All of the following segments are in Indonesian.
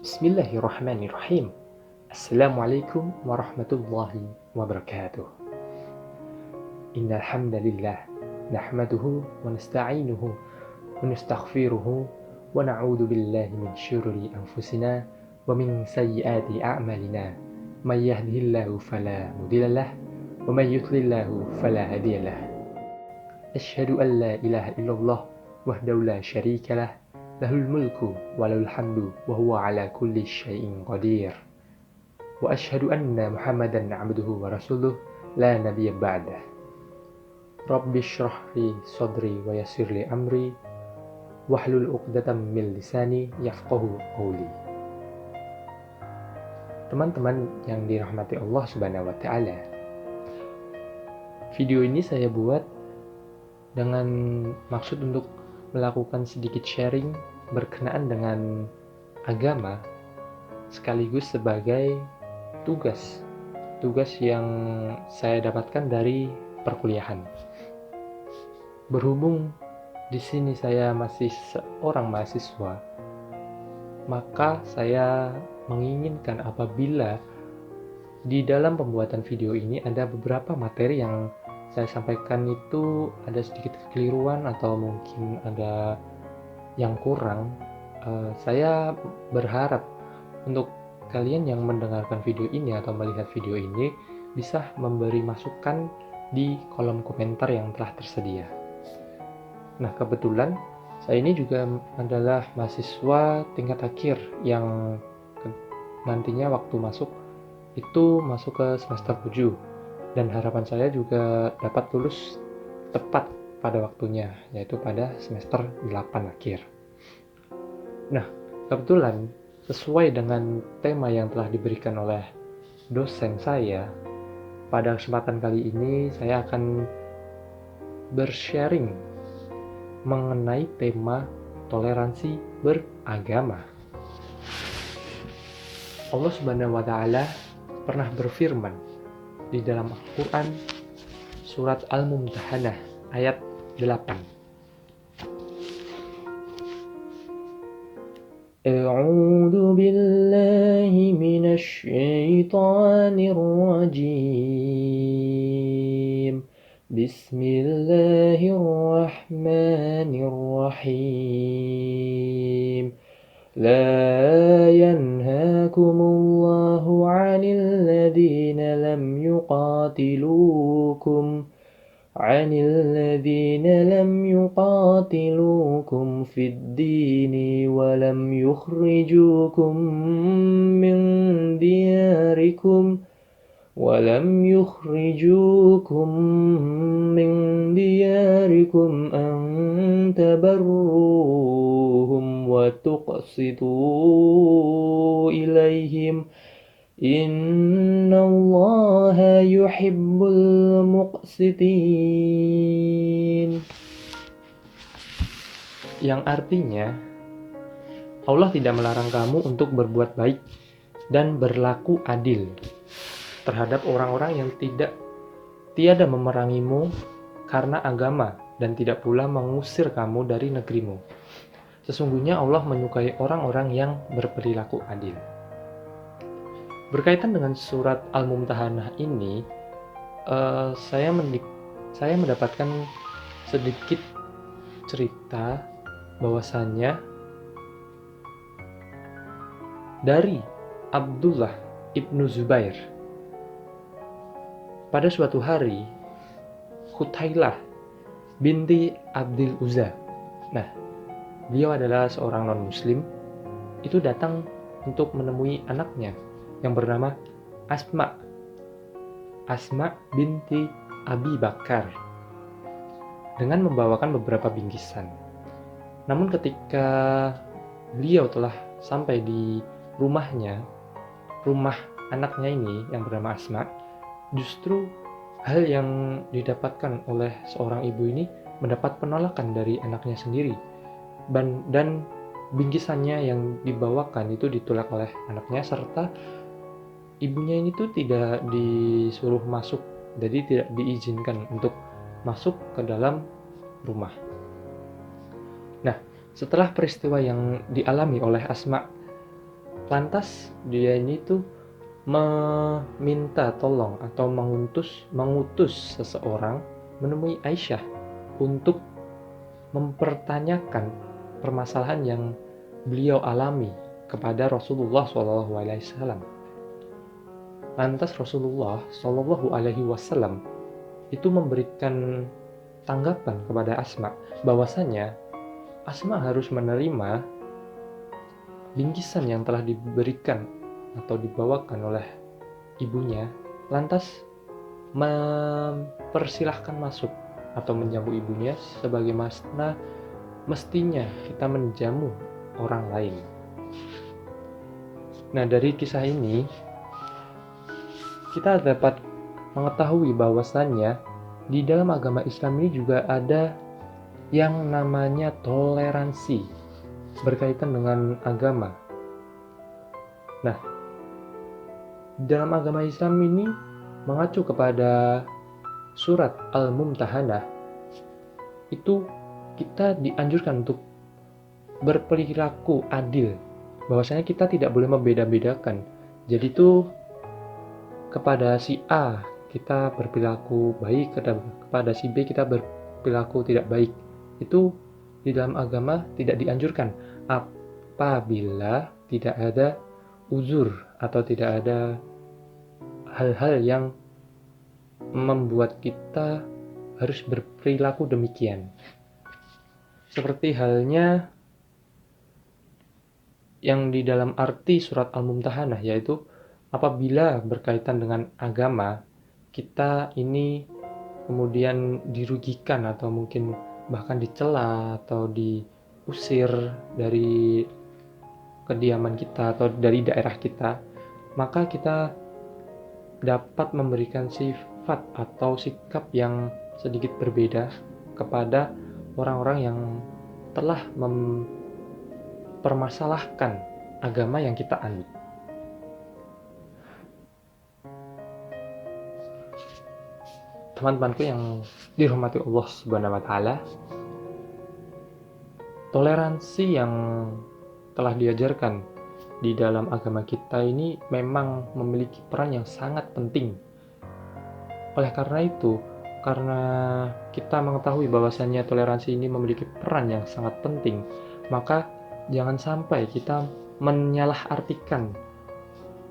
Bismillahirrahmanirrahim. Assalamualaikum warahmatullahi wabarakatuh. Innal hamdalillah nahmaduhu wa nasta'inuhu wa nastaghfiruhu wa na'udzu billahi min syururi anfusina wa min sayyiati a'malina. May yahdihillahu fala mudhillalah wa may yudlillahu fala hadiyalah. Asyhadu an la ilaha illallah wahdahu la syarikalah lahul mulku wa lahul hamdu wa huwa ala kulli syai'in qadir. Wa asyhadu anna Muhammadan 'abduhu wa rasuluh la nabiyya ba'dah. Rabbi shrah li sadri wa yassir li amri wahlul 'uqdatam min lisani yafqahu qawli. Teman-teman yang dirahmati Allah Subhanahu wa taala. Video ini saya buat dengan maksud untuk melakukan sedikit sharing berkenaan dengan agama sekaligus sebagai tugas yang saya dapatkan dari perkuliahan. Berhubung di sini saya masih seorang mahasiswa, maka saya menginginkan apabila di dalam pembuatan video ini ada beberapa materi yang saya sampaikan itu ada sedikit kekeliruan atau mungkin ada yang kurang, saya berharap untuk kalian yang mendengarkan video ini atau melihat video ini bisa memberi masukan di kolom komentar yang telah tersedia. Nah, kebetulan saya ini juga adalah mahasiswa tingkat akhir yang nantinya waktu masuk ke semester 7 dan harapan saya juga dapat lulus tepat pada waktunya, yaitu pada semester 8 akhir. Nah, kebetulan sesuai dengan tema yang telah diberikan oleh dosen saya, pada kesempatan kali ini saya akan bersharing mengenai tema toleransi beragama. Allah Subhanahu wa taala pernah berfirman di dalam Al-Qur'an surat Al-Mumtahanah ayat 8. A'udzu billahi minasy syaithanir rajim. Bismillahirrahmanirrahim. La yanhaakumullahu 'anil ladzina lam yuqatilukum fid dini wa lam yukhrijukum min diyarikum an tabarruhum wa tuqsitu ilaihim innallaha yuhibbul muqsitin. Yang artinya Allah tidak melarang kamu untuk berbuat baik dan berlaku adil terhadap orang-orang yang tiada memerangimu karena agama dan tidak pula mengusir kamu dari negerimu. Sesungguhnya Allah menyukai orang-orang yang berperilaku adil. Berkaitan dengan surat Al-Mumtahanah ini, saya mendapatkan sedikit cerita bahwasannya dari Abdullah ibnu Zubair. Pada suatu hari, Khutailah binti Abdul Uzza. Nah, beliau adalah seorang non-muslim, itu datang untuk menemui anaknya yang bernama Asma binti Abi Bakar dengan membawakan beberapa bingkisan. Namun ketika beliau telah sampai di rumah anaknya ini yang bernama Asma, justru hal yang didapatkan oleh seorang ibu ini mendapat penolakan dari anaknya sendiri, dan bingkisannya yang dibawakan itu ditolak oleh anaknya, serta ibunya ini tuh tidak disuruh masuk, jadi tidak diizinkan untuk masuk ke dalam rumah. Nah, setelah peristiwa yang dialami oleh Asma, lantas dia ini tuh meminta tolong atau mengutus seseorang menemui Aisyah untuk mempertanyakan permasalahan yang beliau alami kepada Rasulullah SAW. Lantas Rasulullah SAW itu memberikan tanggapan kepada Asma bahwasanya Asma harus menerima bingkisan yang telah diberikan atau dibawakan oleh ibunya, lantas mempersilahkan masuk atau menjamu ibunya sebagaimana mestinya kita menjamu orang lain. Nah, dari kisah ini kita dapat mengetahui bahwasannya di dalam agama Islam ini juga ada yang namanya toleransi berkaitan dengan agama. Nah, dalam agama Islam ini mengacu kepada surat Al-Mumtahanah, itu kita dianjurkan untuk berperilaku adil, bahwasanya kita tidak boleh membeda-bedakan. Jadi itu kepada si A kita berperilaku baik, kepada si B kita berperilaku tidak baik. Itu di dalam agama tidak dianjurkan apabila tidak ada uzur atau tidak ada hal-hal yang membuat kita harus berperilaku demikian. Seperti halnya yang di dalam arti surat Al-Mumtahanah, yaitu apabila berkaitan dengan agama, kita ini kemudian dirugikan atau mungkin bahkan dicela atau diusir dari kediaman kita atau dari daerah kita, maka kita dapat memberikan sifat atau sikap yang sedikit berbeda kepada orang-orang yang telah mempermasalahkan agama yang kita anut. Teman-temanku yang dirahmati Allah Subhanahu wa taala, toleransi yang telah diajarkan di dalam agama kita ini memang memiliki peran yang sangat penting. Oleh karena itu, karena kita mengetahui bahwasannya toleransi ini memiliki peran yang sangat penting, maka jangan sampai kita menyalahartikan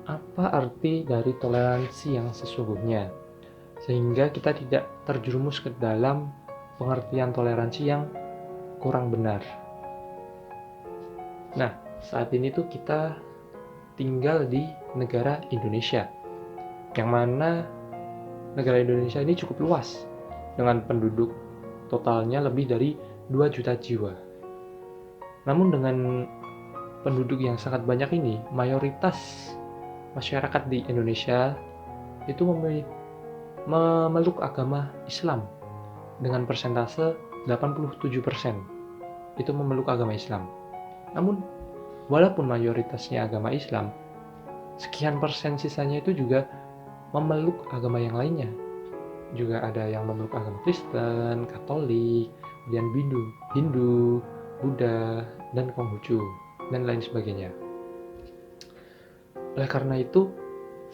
apa arti dari toleransi yang sesungguhnya, sehingga kita tidak terjerumus ke dalam pengertian toleransi yang kurang benar. Nah, saat ini tuh kita tinggal di negara Indonesia, yang mana negara Indonesia ini cukup luas dengan penduduk totalnya lebih dari 2 juta jiwa. Namun dengan penduduk yang sangat banyak ini, mayoritas masyarakat di Indonesia itu memeluk agama Islam dengan persentase 87% itu memeluk agama Islam. Namun walaupun mayoritasnya agama Islam, sekian persen sisanya itu juga memeluk agama yang lainnya. Juga ada yang memeluk agama Kristen, Katolik, kemudian Hindu, Buddha, dan Konghucu, dan lain sebagainya. Oleh karena itu,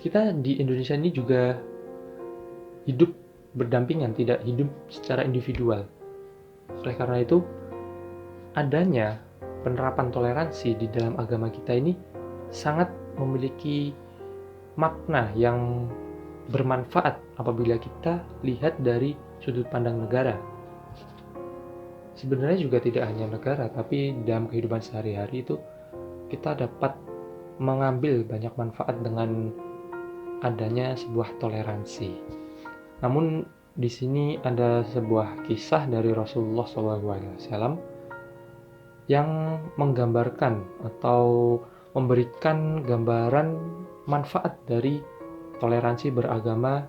kita di Indonesia ini juga hidup berdampingan, tidak hidup secara individual. Oleh karena itu, adanya penerapan toleransi di dalam agama kita ini sangat memiliki makna yang bermanfaat apabila kita lihat dari sudut pandang negara. Sebenarnya juga tidak hanya negara, tapi dalam kehidupan sehari-hari itu kita dapat mengambil banyak manfaat dengan adanya sebuah toleransi. Namun di sini ada sebuah kisah dari Rasulullah SAW yang menggambarkan atau memberikan gambaran manfaat dari toleransi beragama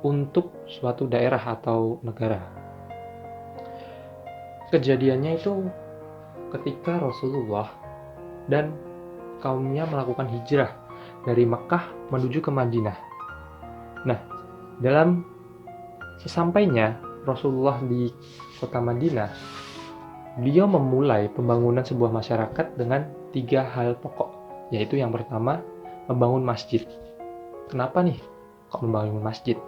untuk suatu daerah atau negara. Kejadiannya itu ketika Rasulullah dan kaumnya melakukan hijrah dari Mekah menuju ke Madinah. Nah, dalam Sesampainya Rasulullah di kota Madinah, beliau memulai pembangunan sebuah masyarakat dengan 3 hal pokok, yaitu yang pertama, membangun masjid. Kenapa nih kok membangun masjid?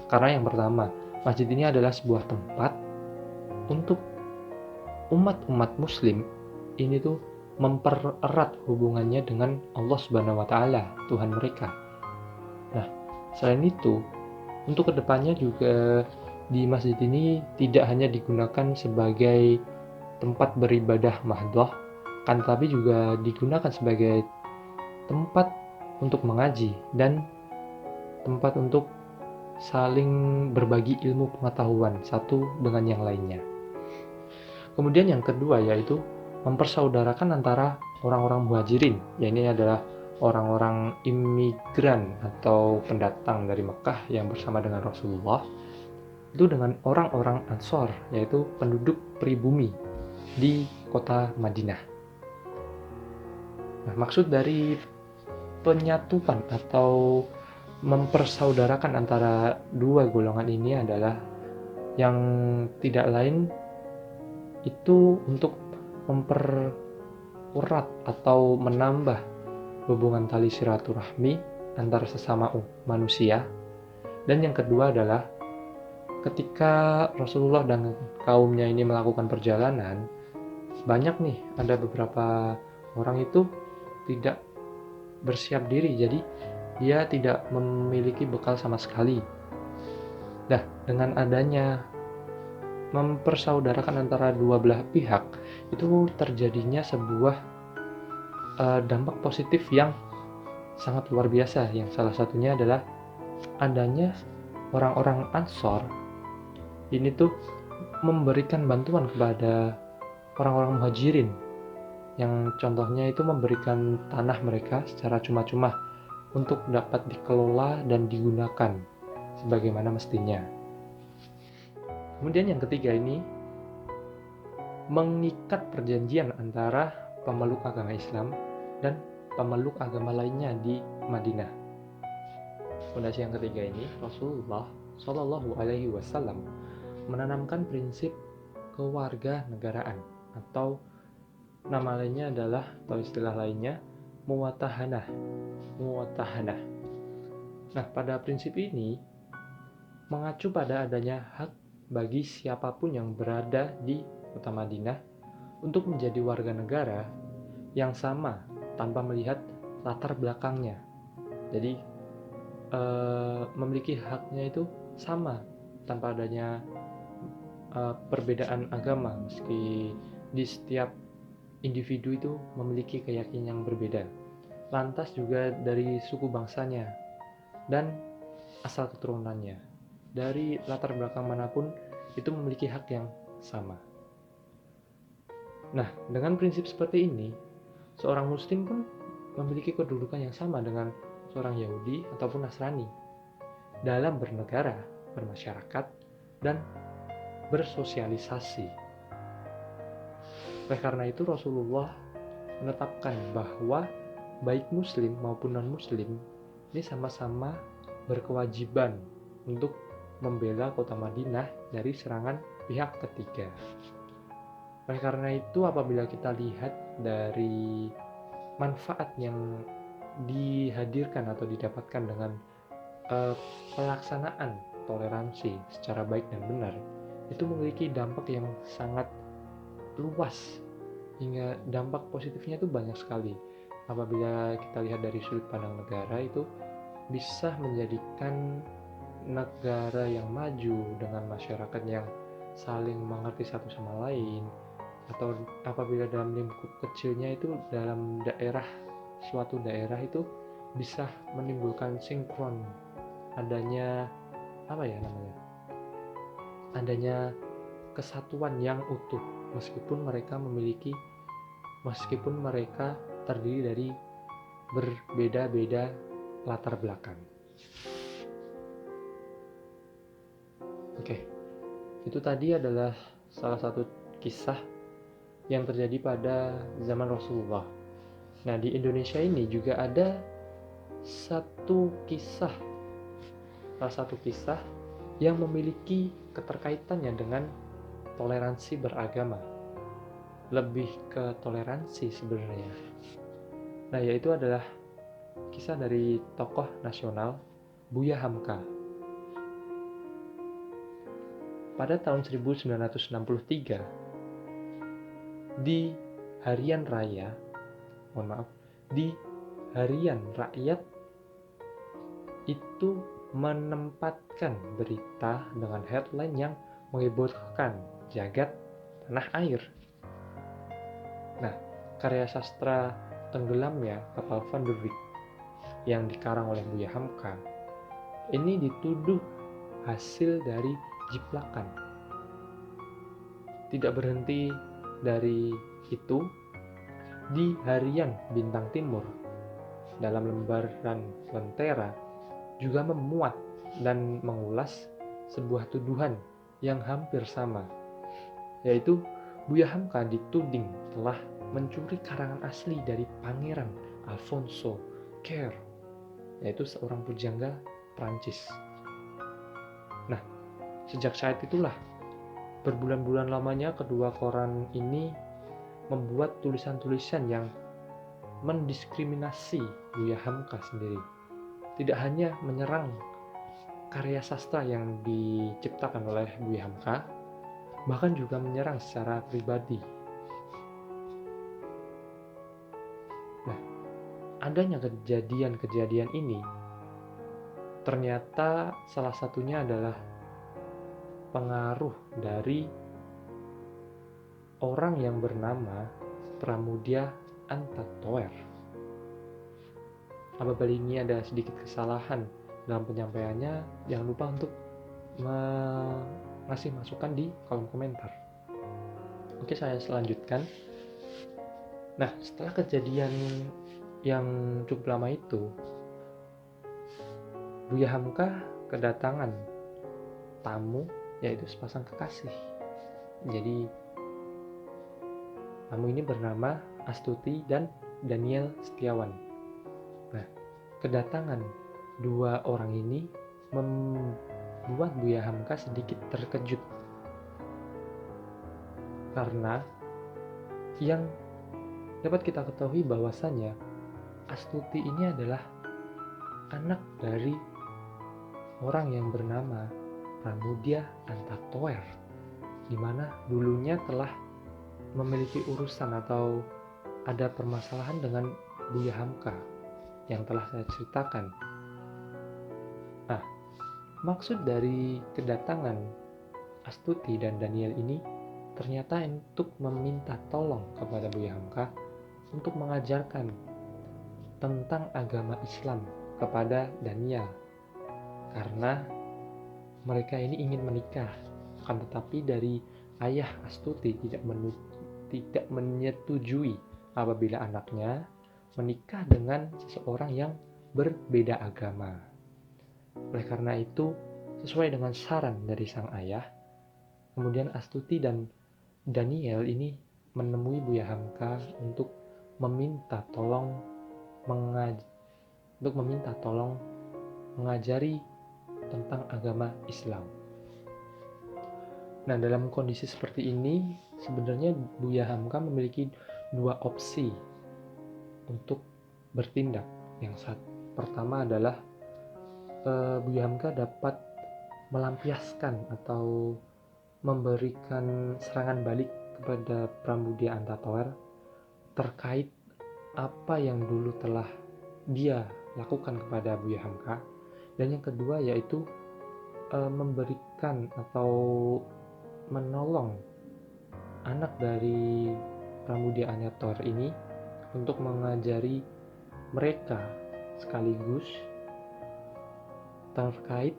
Karena yang pertama, masjid ini adalah sebuah tempat untuk umat-umat muslim ini tuh mempererat hubungannya dengan Allah Subhanahu wa taala, Tuhan mereka. Nah, selain itu, untuk kedepannya juga di masjid ini tidak hanya digunakan sebagai tempat beribadah mahdoh, kan, tapi juga digunakan sebagai tempat untuk mengaji dan tempat untuk saling berbagi ilmu pengetahuan satu dengan yang lainnya. Kemudian yang kedua yaitu mempersaudarakan antara orang-orang muhajirin, ya ini adalah orang-orang imigran atau pendatang dari Mekah yang bersama dengan Rasulullah, itu dengan orang-orang Ansor, yaitu penduduk pribumi di kota Madinah. Nah, maksud dari penyatuan atau mempersaudarakan antara dua golongan ini adalah yang tidak lain itu untuk mempererat atau menambah hubungan tali silaturahmi antara sesama manusia. Dan yang kedua adalah ketika Rasulullah dan kaumnya ini melakukan perjalanan, banyak nih ada beberapa orang itu tidak bersiap diri, jadi dia tidak memiliki bekal sama sekali. Nah, dengan adanya mempersaudarakan antara dua belah pihak, itu terjadinya sebuah dampak positif yang sangat luar biasa, yang salah satunya adalah adanya orang-orang Ansor ini tuh memberikan bantuan kepada orang-orang muhajirin, yang contohnya itu memberikan tanah mereka secara cuma-cuma untuk dapat dikelola dan digunakan sebagaimana mestinya. Kemudian yang ketiga ini mengikat perjanjian antara pemeluk agama Islam dan pemeluk agama lainnya di Madinah. Fondasi yang ketiga ini, Rasulullah Shallallahu Alaihi Wasallam menanamkan prinsip kewarganegaraan atau nama lainnya adalah, atau istilah lainnya, muwatahanah. Nah, pada prinsip ini mengacu pada adanya hak bagi siapapun yang berada di kota Madinah untuk menjadi warga negara yang sama tanpa melihat latar belakangnya. Jadi memiliki haknya itu sama tanpa adanya perbedaan agama, meski di setiap individu itu memiliki keyakinan yang berbeda. Lantas juga dari suku bangsanya dan asal keturunannya, dari latar belakang manapun itu memiliki hak yang sama. Nah, dengan prinsip seperti ini, seorang muslim pun memiliki kedudukan yang sama dengan seorang Yahudi ataupun Nasrani dalam bernegara, bermasyarakat, dan bersosialisasi. Oleh karena itu Rasulullah menetapkan bahwa baik muslim maupun non-muslim ini sama-sama berkewajiban untuk membela kota Madinah dari serangan pihak ketiga. Oleh karena itu, apabila kita lihat dari manfaat yang dihadirkan atau didapatkan dengan pelaksanaan toleransi secara baik dan benar, itu memiliki dampak yang sangat luas, hingga dampak positifnya itu banyak sekali. Apabila kita lihat dari sudut pandang negara, itu bisa menjadikan negara yang maju dengan masyarakat yang saling mengerti satu sama lain, atau apabila dalam lingkup kecilnya itu dalam suatu daerah itu bisa menimbulkan sinkron, adanya adanya kesatuan yang utuh, meskipun mereka terdiri dari berbeda-beda latar belakang. Oke, itu tadi adalah salah satu kisah yang terjadi pada zaman Rasulullah. Nah, di Indonesia ini juga ada salah satu kisah yang memiliki keterkaitannya dengan toleransi beragama. Lebih ke toleransi sebenarnya. Nah, yaitu adalah kisah dari tokoh nasional Buya Hamka. Pada tahun 1963, di Harian Harian Rakyat itu menempatkan berita dengan headline yang menghebohkan jagat tanah air. Nah, karya sastra Tenggelamnya Kapal Van der Wijk yang dikarang oleh Buya Hamka ini dituduh hasil dari jiplakan. Tidak berhenti dari itu, di Harian Bintang Timur dalam lembaran Lentera juga memuat dan mengulas sebuah tuduhan yang hampir sama, yaitu Buya Hamka dituding telah mencuri karangan asli dari Pangeran Alfonso Care, yaitu seorang pujangga Prancis. Nah, sejak saat itulah berbulan-bulan lamanya kedua koran ini membuat tulisan-tulisan yang mendiskriminasi Buya Hamka sendiri. Tidak hanya menyerang karya sastra yang diciptakan oleh Buya Hamka, bahkan juga menyerang secara pribadi. Nah, adanya kejadian-kejadian ini ternyata salah satunya adalah pengaruh dari orang yang bernama Pramudia Antattoer. Apabila ini ada sedikit kesalahan dalam penyampaiannya, jangan lupa untuk ngasih masukan di kolom komentar. Oke, saya selanjutkan. Nah, setelah kejadian yang cukup lama itu, Buya Hamka kedatangan tamu, yaitu sepasang kekasih. Jadi tamu ini bernama Astuti dan Daniel Setiawan. Nah, kedatangan dua orang ini membuat Buya Hamka sedikit terkejut, karena yang dapat kita ketahui bahwasanya Astuti ini adalah anak dari orang yang bernama Pramudia Antattoer, di mana dulunya telah memiliki urusan atau ada permasalahan dengan Buya Hamka yang telah saya ceritakan. Nah, maksud dari kedatangan Astuti dan Daniel ini ternyata untuk meminta tolong kepada Buya Hamka untuk mengajarkan tentang agama Islam kepada Daniel, karena mereka ini ingin menikah, akan tetapi dari ayah Astuti tidak menyetujui apabila anaknya menikah dengan seseorang yang berbeda agama. Oleh karena itu, sesuai dengan saran dari sang ayah, kemudian Astuti dan Daniel ini menemui Buya Hamka untuk meminta tolong mengajari tentang agama Islam. Nah, dalam kondisi seperti ini sebenarnya Buya Hamka memiliki dua opsi untuk bertindak. Yang pertama adalah Buya Hamka dapat melampiaskan atau memberikan serangan balik kepada Pramudia Antattoer terkait apa yang dulu telah dia lakukan kepada Buya Hamka, dan yang kedua yaitu memberikan atau menolong anak dari Pramudia Antattoer ini untuk mengajari mereka sekaligus terkait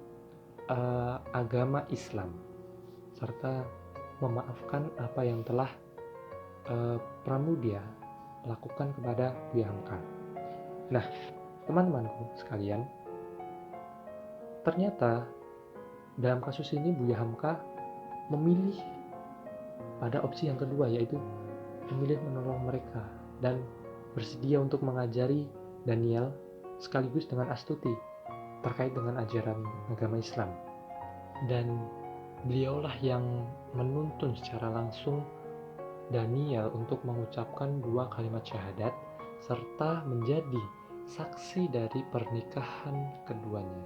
agama Islam, serta memaafkan apa yang telah Pramudia lakukan kepada Buya Hamka. Nah, teman-temanku sekalian, ternyata dalam kasus ini Buya Hamka memilih pada opsi yang kedua, yaitu memilih menolong mereka dan bersedia untuk mengajari Daniel sekaligus dengan Astuti terkait dengan ajaran agama Islam. dan beliaulah yang menuntun secara langsung Daniel untuk mengucapkan 2 kalimat syahadat serta menjadi saksi dari pernikahan keduanya.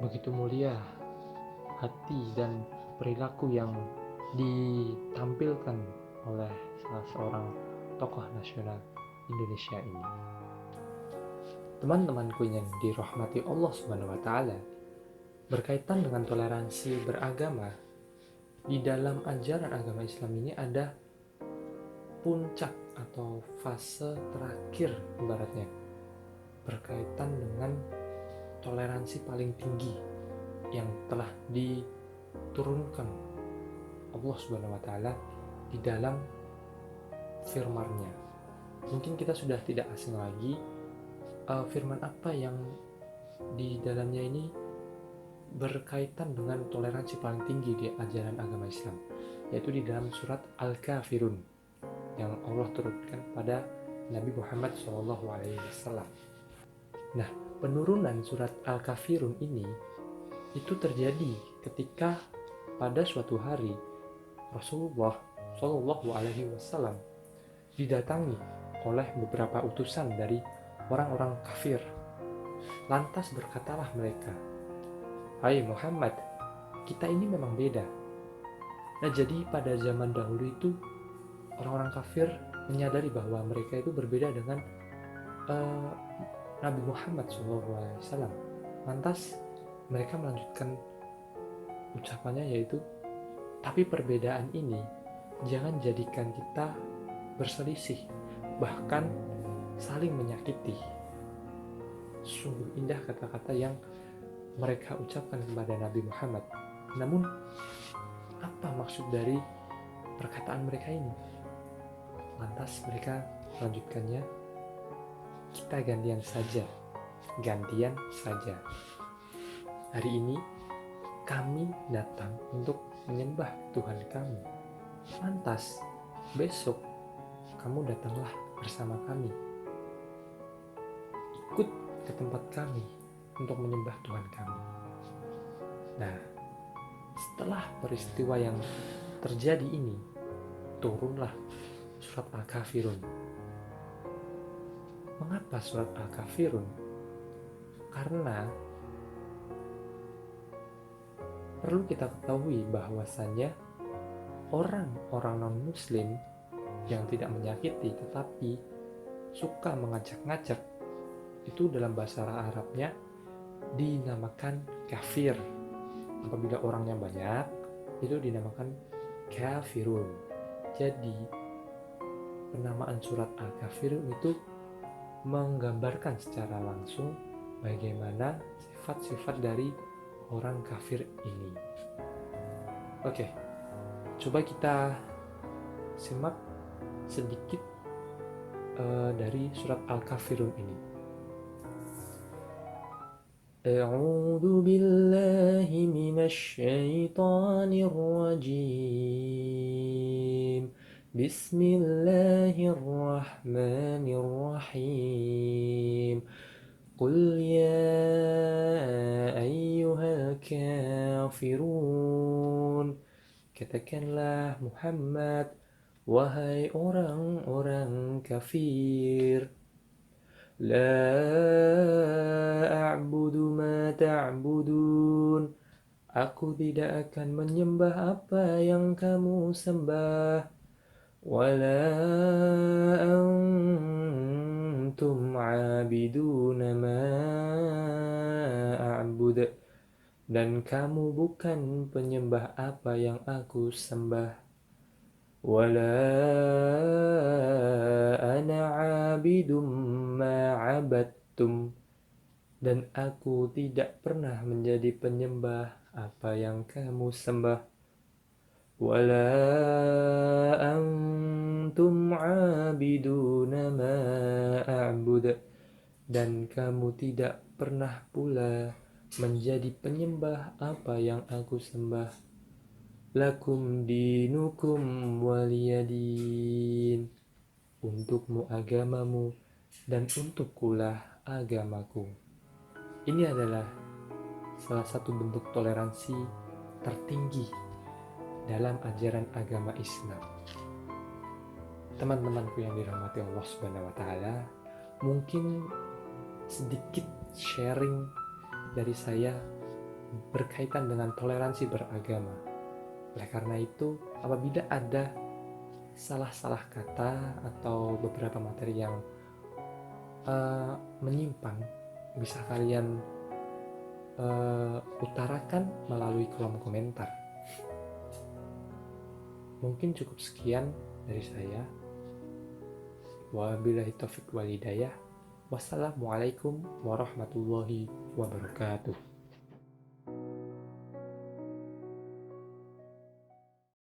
Begitu mulia hati dan perilaku yang ditampilkan oleh salah seorang tokoh nasional Indonesia ini. Teman-temanku yang dirahmati Allah Subhanahu wa taala, berkaitan dengan toleransi beragama, di dalam ajaran agama Islam ini ada puncak atau fase terakhir ibaratnya berkaitan dengan toleransi paling tinggi yang telah diturunkan Allah Subhanahu wa taala di dalam firman-Nya. Mungkin kita sudah tidak asing lagi firman apa yang di dalamnya ini berkaitan dengan toleransi paling tinggi di ajaran agama Islam, yaitu di dalam surat Al-Kafirun yang Allah turunkan pada Nabi Muhammad SAW. Nah, penurunan surat Al-Kafirun ini itu terjadi ketika pada suatu hari Rasulullah SAW didatangi oleh beberapa utusan dari orang-orang kafir. Lantas berkatalah mereka, "Hai Muhammad, kita ini memang beda." Nah, jadi pada zaman dahulu itu orang-orang kafir menyadari bahwa mereka itu berbeda dengan Nabi Muhammad SAW. Lantas mereka melanjutkan ucapannya, yaitu, "Tapi perbedaan ini jangan jadikan kita berselisih, bahkan saling menyakiti." Sungguh indah kata-kata yang mereka ucapkan kepada Nabi Muhammad. Namun, apa maksud dari perkataan mereka ini? Lantas mereka melanjutkannya, "Kita gantian saja. Hari ini kami datang untuk menyembah Tuhan kami. Lantas besok kamu datanglah bersama kami. Ikut ke tempat kami untuk menyembah Tuhan kami." Nah, setelah peristiwa yang terjadi ini, turunlah surat Al-Kafirun. Mengapa surat Al-Kafirun? Karena perlu kita ketahui bahwasannya orang-orang non-muslim yang tidak menyakiti tetapi suka mengajak-ngajak, itu dalam bahasa Arabnya dinamakan kafir. Apabila orangnya banyak, itu dinamakan kafirun. Jadi penamaan surat Al-Kafirun itu menggambarkan secara langsung bagaimana sifat-sifat dari orang kafir ini. Oke, coba kita simak sedikit dari surat Al-Kafirun ini. A'udzu billahi minasy syaithanir rajim. Bismillahirrahmanirrahim. Qul ya ayyuhal kafirun. Katakanlah Muhammad, wahai orang-orang kafir. La a'budu ma ta'budun. Aku tidak akan menyembah apa yang kamu sembah. Wala antum 'abiduna ma a'bud. Dan kamu bukan penyembah apa yang aku sembah. Wala ana 'abidum ma 'abadtum. Dan aku tidak pernah menjadi penyembah apa yang kamu sembah. Wala antum 'abiduna ma a'bud. Dan kamu tidak pernah pula menjadi penyembah apa yang aku sembah. Lakum dinukum waliyadin. Untukmu agamamu dan untukkulah agamaku. Ini adalah salah satu bentuk toleransi tertinggi dalam ajaran agama Islam. Teman-temanku yang dirahmati Allah Subhanahu wa taala, mungkin sedikit sharing dari saya berkaitan dengan toleransi beragama. Oleh karena itu, apabila ada salah-salah kata atau beberapa materi yang menyimpang, bisa kalian utarakan melalui kolom komentar. Mungkin cukup sekian dari saya. Wabillahi taufiq wal hidayah. Wassalamualaikum warahmatullahi wabarakatuh.